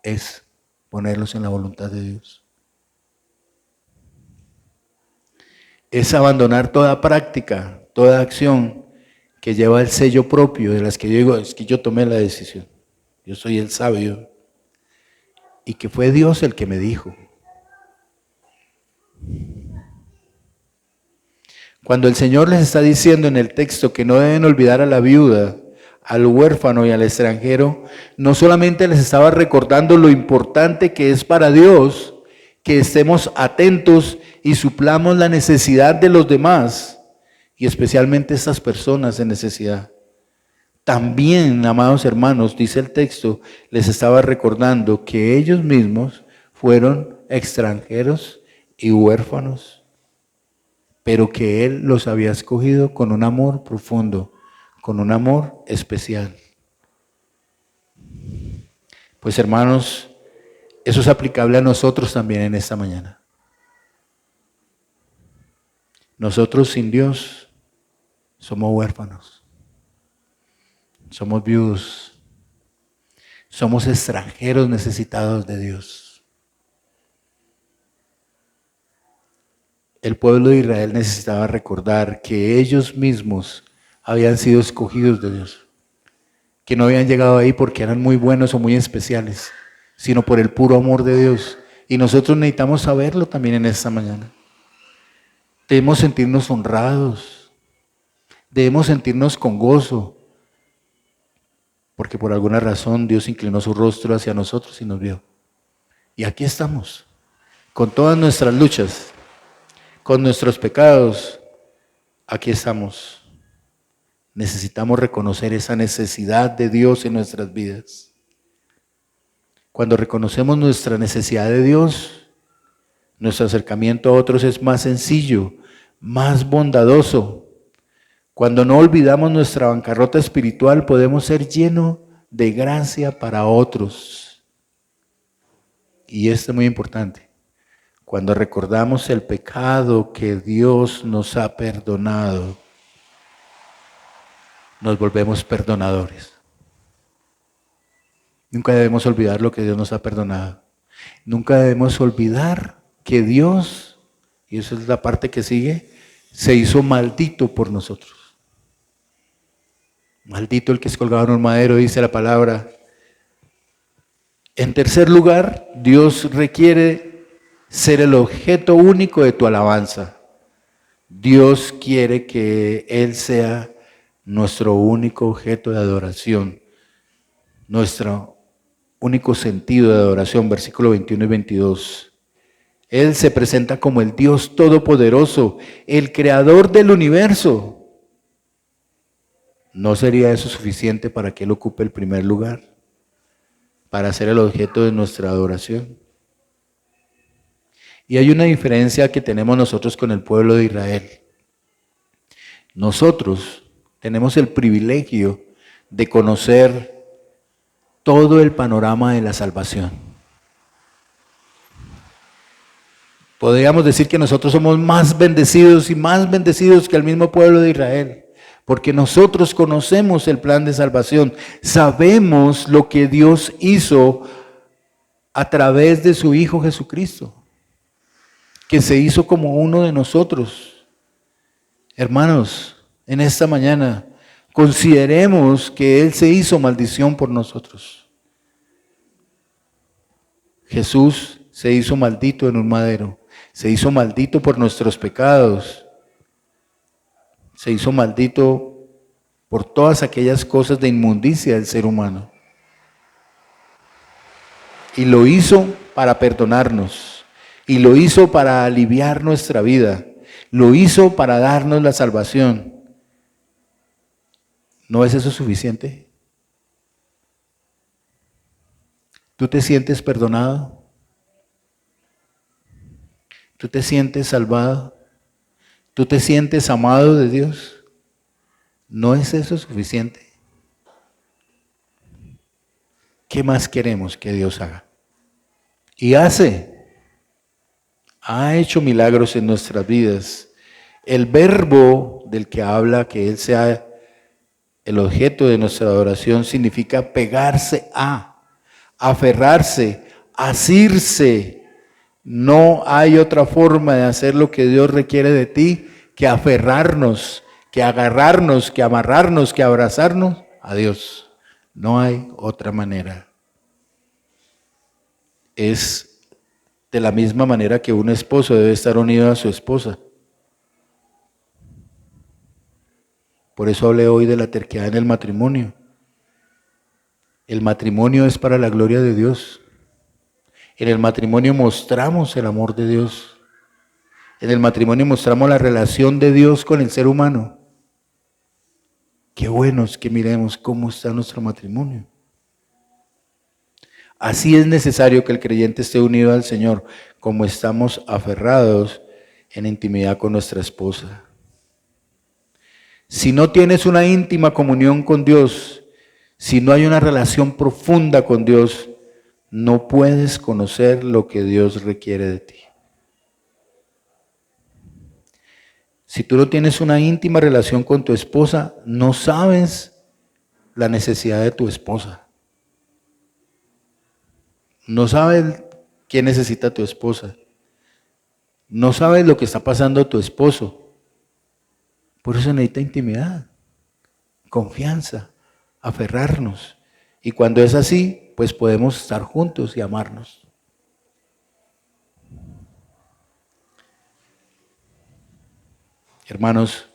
es ponerlos en la voluntad de Dios. Es abandonar toda práctica, toda acción que lleva el sello propio de las que yo digo, es que yo tomé la decisión. Yo soy el sabio. Y que fue Dios el que me dijo. Cuando el Señor les está diciendo en el texto que no deben olvidar a la viuda, al huérfano y al extranjero, no solamente les estaba recordando lo importante que es para Dios que estemos atentos y suplamos la necesidad de los demás, y especialmente estas personas en necesidad. También, amados hermanos, dice el texto, les estaba recordando que ellos mismos fueron extranjeros y huérfanos, pero que Él los había escogido con un amor profundo, con un amor especial. Pues hermanos, eso es aplicable a nosotros también en esta mañana. Nosotros sin Dios somos huérfanos, somos viudos, somos extranjeros necesitados de Dios. El pueblo de Israel necesitaba recordar que ellos mismos habían sido escogidos de Dios, que no habían llegado ahí porque eran muy buenos o muy especiales, sino por el puro amor de Dios. Y nosotros necesitamos saberlo también en esta mañana. Debemos sentirnos honrados, debemos sentirnos con gozo, porque por alguna razón Dios inclinó su rostro hacia nosotros y nos vio. Y aquí estamos, con todas nuestras luchas, con nuestros pecados, aquí estamos. Necesitamos reconocer esa necesidad de Dios en nuestras vidas. Cuando reconocemos nuestra necesidad de Dios, nuestro acercamiento a otros es más sencillo, más bondadoso. Cuando no olvidamos nuestra bancarrota espiritual, podemos ser llenos de gracia para otros. Y esto es muy importante. Cuando recordamos el pecado que Dios nos ha perdonado, nos volvemos perdonadores. Nunca debemos olvidar lo que Dios nos ha perdonado. Nunca debemos olvidar que Dios, y esa es la parte que sigue, se hizo maldito por nosotros. Maldito el que es colgado en un madero, dice la palabra. En tercer lugar, Dios requiere ser el objeto único de tu alabanza. Dios quiere que Él sea nuestro único objeto de adoración, nuestro único sentido de adoración, versículos 21 y 22. Él se presenta como el Dios todopoderoso, el creador del universo. ¿No sería eso suficiente para que Él ocupe el primer lugar? Para ser el objeto de nuestra adoración. Y hay una diferencia que tenemos nosotros con el pueblo de Israel. Nosotros tenemos el privilegio de conocer todo el panorama de la salvación. Podríamos decir que nosotros somos más bendecidos y más bendecidos que el mismo pueblo de Israel, porque nosotros conocemos el plan de salvación, sabemos lo que Dios hizo a través de su Hijo Jesucristo, que se hizo como uno de nosotros. Hermanos, en esta mañana, consideremos que Él se hizo maldición por nosotros. Jesús se hizo maldito en un madero, se hizo maldito por nuestros pecados, se hizo maldito por todas aquellas cosas de inmundicia del ser humano. Y lo hizo para perdonarnos, y lo hizo para aliviar nuestra vida, lo hizo para darnos la salvación. ¿No es eso suficiente? ¿Tú te sientes perdonado? ¿Tú te sientes salvado? ¿Tú te sientes amado de Dios? ¿No es eso suficiente? ¿Qué más queremos que Dios haga? Y ha hecho milagros en nuestras vidas. El verbo del que habla, que Él sea el objeto de nuestra adoración, significa pegarse a, aferrarse, asirse. No hay otra forma de hacer lo que Dios requiere de ti que aferrarnos, que agarrarnos, que amarrarnos, que abrazarnos a Dios. No hay otra manera. Es de la misma manera que un esposo debe estar unido a su esposa. Por eso hablé hoy de la terquedad en el matrimonio. El matrimonio es para la gloria de Dios. En el matrimonio mostramos el amor de Dios. En el matrimonio mostramos la relación de Dios con el ser humano. Qué bueno es que miremos cómo está nuestro matrimonio. Así es necesario que el creyente esté unido al Señor, como estamos aferrados en intimidad con nuestra esposa. Si no tienes una íntima comunión con Dios, si no hay una relación profunda con Dios, no puedes conocer lo que Dios requiere de ti. Si tú no tienes una íntima relación con tu esposa, no sabes la necesidad de tu esposa. No sabes qué necesita tu esposa. No sabes lo que está pasando tu esposo. Por eso necesita intimidad, confianza, aferrarnos. Y cuando es así, pues podemos estar juntos y amarnos. Hermanos,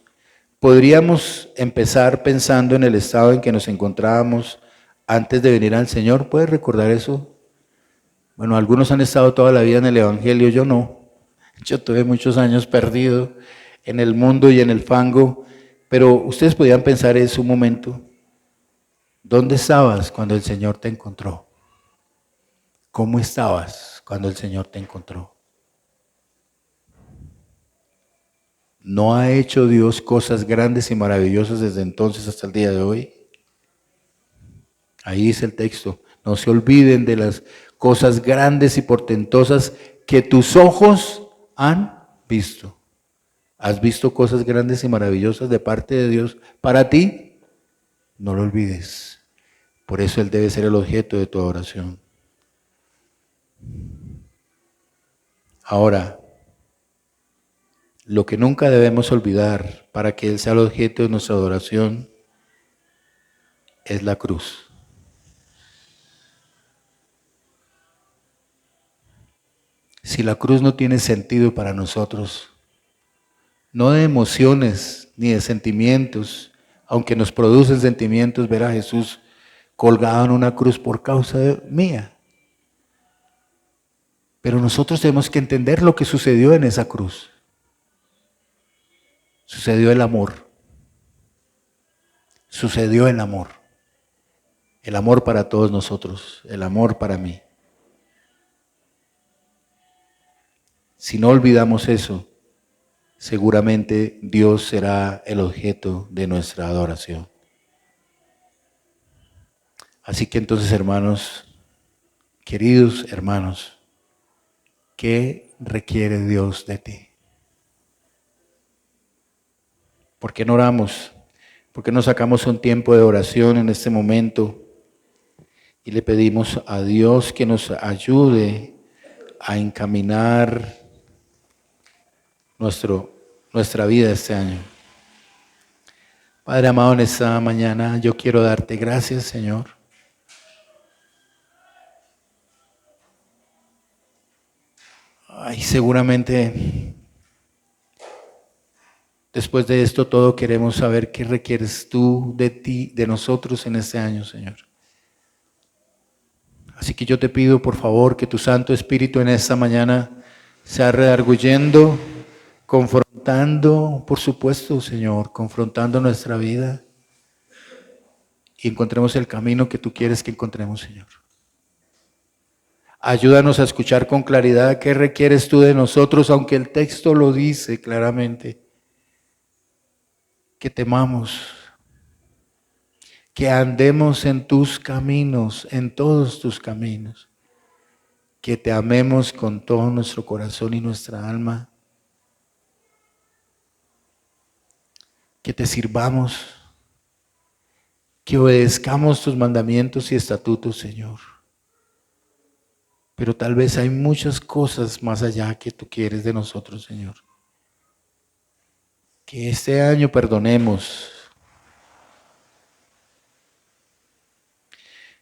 podríamos empezar pensando en el estado en que nos encontrábamos antes de venir al Señor. ¿Puedes recordar eso? Bueno, algunos han estado toda la vida en el Evangelio, yo no. Yo tuve muchos años perdido en el mundo y en el fango, pero ustedes podían pensar eso un momento. ¿Dónde estabas cuando el Señor te encontró? ¿Cómo estabas cuando el Señor te encontró? ¿No ha hecho Dios cosas grandes y maravillosas desde entonces hasta el día de hoy? Ahí dice el texto, no se olviden de las cosas grandes y portentosas que tus ojos han visto. ¿Has visto cosas grandes y maravillosas de parte de Dios para ti? No lo olvides. Por eso Él debe ser el objeto de tu adoración. Ahora, lo que nunca debemos olvidar para que Él sea el objeto de nuestra adoración es la cruz. Si la cruz no tiene sentido para nosotros, no de emociones ni de sentimientos, aunque nos producen sentimientos ver a Jesús colgado en una cruz por causa mía. Pero nosotros tenemos que entender lo que sucedió en esa cruz. Sucedió el amor. Sucedió el amor. El amor para todos nosotros, el amor para mí. Si no olvidamos eso, seguramente Dios será el objeto de nuestra adoración. Así que entonces, hermanos, queridos hermanos, ¿qué requiere Dios de ti? ¿Por qué no oramos? ¿Por qué no sacamos un tiempo de oración en este momento y le pedimos a Dios que nos ayude a encaminar nuestra vida este año? Padre amado, en esta mañana yo quiero darte gracias, Señor. Ay, seguramente después de esto todo queremos saber qué requieres tú de ti, de nosotros en este año, Señor. Así que yo te pido, por favor, que tu Santo Espíritu en esta mañana sea redarguyendo, confrontando, por supuesto, Señor, confrontando nuestra vida y encontremos el camino que tú quieres que encontremos, Señor. Ayúdanos a escuchar con claridad qué requieres tú de nosotros, aunque el texto lo dice claramente. Que temamos, que andemos en tus caminos, en todos tus caminos, que te amemos con todo nuestro corazón y nuestra alma, que te sirvamos, que obedezcamos tus mandamientos y estatutos, Señor. Pero tal vez hay muchas cosas más allá que tú quieres de nosotros, Señor. Que este año perdonemos.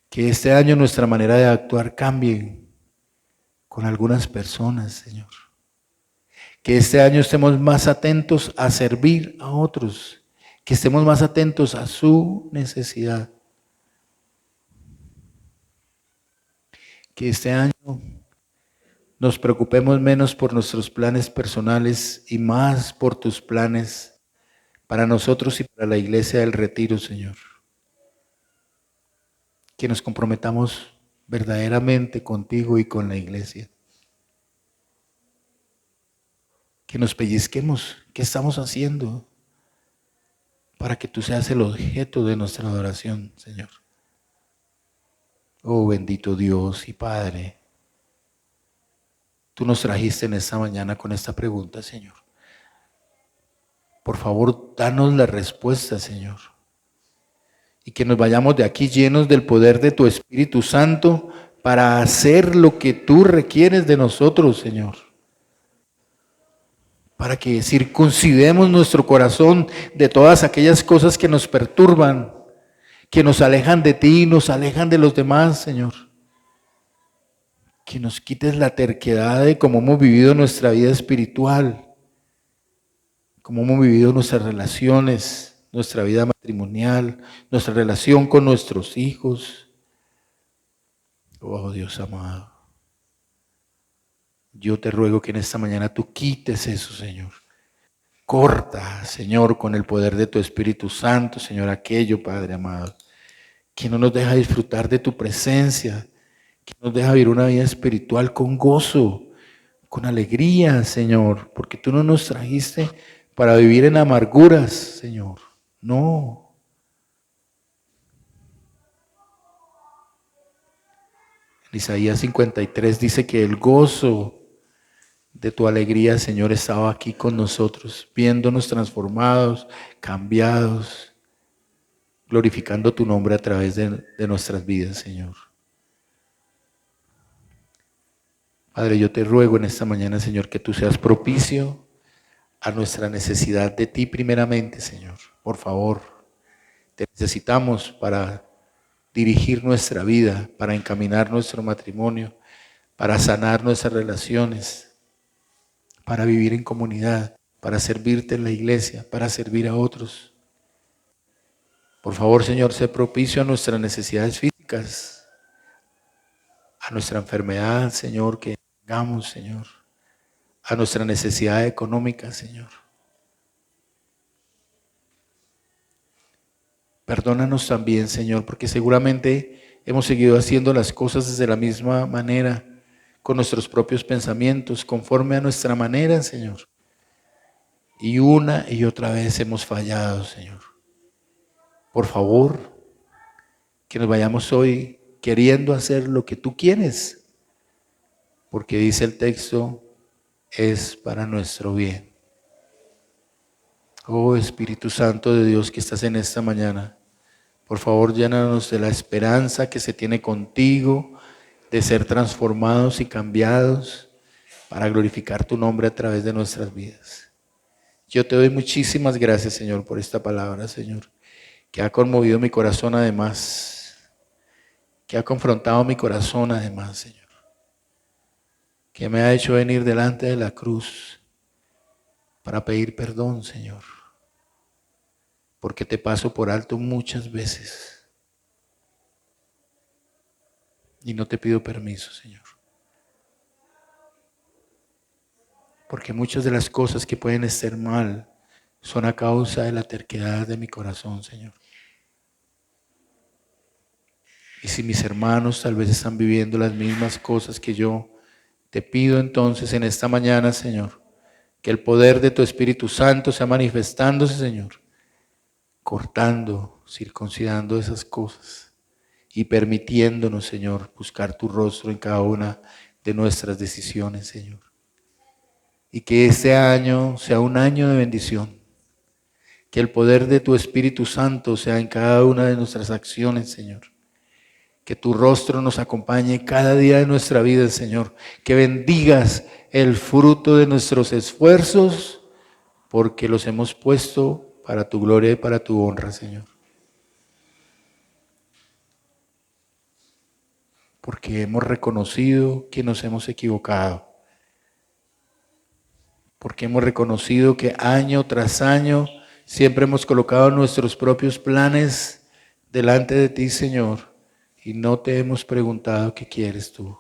Que este año nuestra manera de actuar cambie con algunas personas, Señor. Que este año estemos más atentos a servir a otros. Que estemos más atentos a su necesidad. Que este año nos preocupemos menos por nuestros planes personales y más por tus planes para nosotros y para la iglesia del Retiro, Señor. Que nos comprometamos verdaderamente contigo y con la iglesia. Que nos pellizquemos. ¿Qué estamos haciendo para que tú seas el objeto de nuestra adoración, Señor? Oh bendito Dios y Padre, tú nos trajiste en esta mañana con esta pregunta, Señor. Por favor, danos la respuesta, Señor. Y que nos vayamos de aquí llenos del poder de tu Espíritu Santo para hacer lo que tú requieres de nosotros, Señor. Para que circuncidemos nuestro corazón de todas aquellas cosas que nos perturban, que nos alejan de ti y nos alejan de los demás, Señor. Que nos quites la terquedad de cómo hemos vivido nuestra vida espiritual, cómo hemos vivido nuestras relaciones, nuestra vida matrimonial, nuestra relación con nuestros hijos. Oh Dios amado, yo te ruego que en esta mañana tú quites eso, Señor. Corta, Señor, con el poder de tu Espíritu Santo, Señor, aquello, Padre amado, que no nos deja disfrutar de tu presencia, que nos deja vivir una vida espiritual con gozo, con alegría, Señor, porque tú no nos trajiste para vivir en amarguras, Señor. No. En Isaías 53 dice que el gozo de tu alegría, Señor, estaba aquí con nosotros, viéndonos transformados, cambiados, glorificando tu nombre a través de nuestras vidas, Señor. Padre, yo te ruego en esta mañana, Señor, que tú seas propicio a nuestra necesidad de ti primeramente, Señor. Por favor, te necesitamos para dirigir nuestra vida, para encaminar nuestro matrimonio, para sanar nuestras relaciones, para vivir en comunidad, para servirte en la iglesia, para servir a otros. Por favor, Señor, sé propicio a nuestras necesidades físicas, a nuestra enfermedad, Señor, que tengamos, Señor, a nuestra necesidad económica, Señor. Perdónanos también, Señor, porque seguramente hemos seguido haciendo las cosas desde la misma manera, con nuestros propios pensamientos, conforme a nuestra manera, Señor. Y una y otra vez hemos fallado, Señor. Por favor, que nos vayamos hoy queriendo hacer lo que tú quieres, porque dice el texto, es para nuestro bien. Oh Espíritu Santo de Dios que estás en esta mañana, por favor llénanos de la esperanza que se tiene contigo, de ser transformados y cambiados para glorificar tu nombre a través de nuestras vidas. Yo te doy muchísimas gracias, Señor, por esta palabra, Señor, que ha conmovido mi corazón además, que ha confrontado mi corazón además, Señor. que me ha hecho venir delante de la cruz para pedir perdón, Señor, porque te paso por alto muchas veces y no te pido permiso, Señor. Porque muchas de las cosas que pueden estar mal son a causa de la terquedad de mi corazón, Señor. Y si mis hermanos tal vez están viviendo las mismas cosas que yo, te pido entonces en esta mañana, Señor, que el poder de tu Espíritu Santo sea manifestándose, Señor, cortando, circuncidando esas cosas y permitiéndonos, Señor, buscar tu rostro en cada una de nuestras decisiones, Señor. Y que este año sea un año de bendición. Que el poder de tu Espíritu Santo sea en cada una de nuestras acciones, Señor. Que tu rostro nos acompañe cada día de nuestra vida, Señor. Que bendigas el fruto de nuestros esfuerzos, porque los hemos puesto para tu gloria y para tu honra, Señor. Porque hemos reconocido que nos hemos equivocado. Porque hemos reconocido que año tras año siempre hemos colocado nuestros propios planes delante de ti, Señor, y no te hemos preguntado qué quieres tú.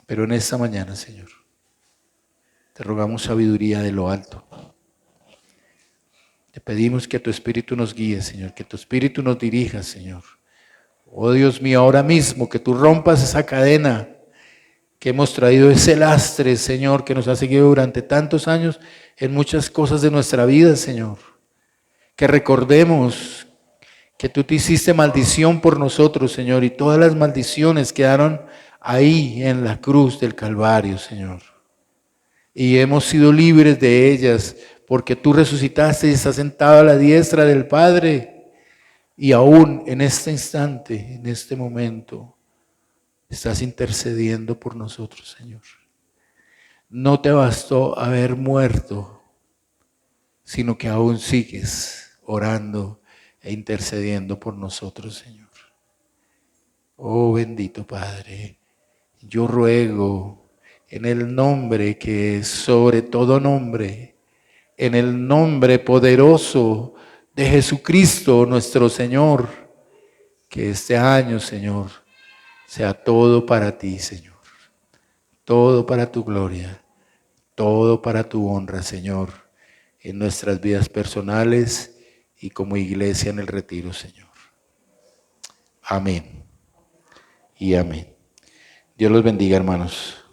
Pero en esta mañana, Señor, te rogamos sabiduría de lo alto. Te pedimos que tu Espíritu nos guíe, Señor, que tu Espíritu nos dirija, Señor. Oh Dios mío, ahora mismo que tú rompas esa cadena que hemos traído, ese lastre, Señor, que nos ha seguido durante tantos años en muchas cosas de nuestra vida, Señor. Que recordemos que tú te hiciste maldición por nosotros, Señor, y todas las maldiciones quedaron ahí en la cruz del Calvario, Señor. Y hemos sido libres de ellas porque tú resucitaste y estás sentado a la diestra del Padre. Y aún en este instante, en este momento, estás intercediendo por nosotros, Señor. No te bastó haber muerto, sino que aún sigues orando e intercediendo por nosotros, Señor. Oh bendito Padre, yo ruego en el nombre que es sobre todo nombre, en el nombre poderoso de Jesucristo nuestro Señor, que este año, Señor, sea todo para ti, Señor. Todo para tu gloria, todo para tu honra, Señor, en nuestras vidas personales y como iglesia en el retiro, Señor. Amén y amén. Dios los bendiga, hermanos.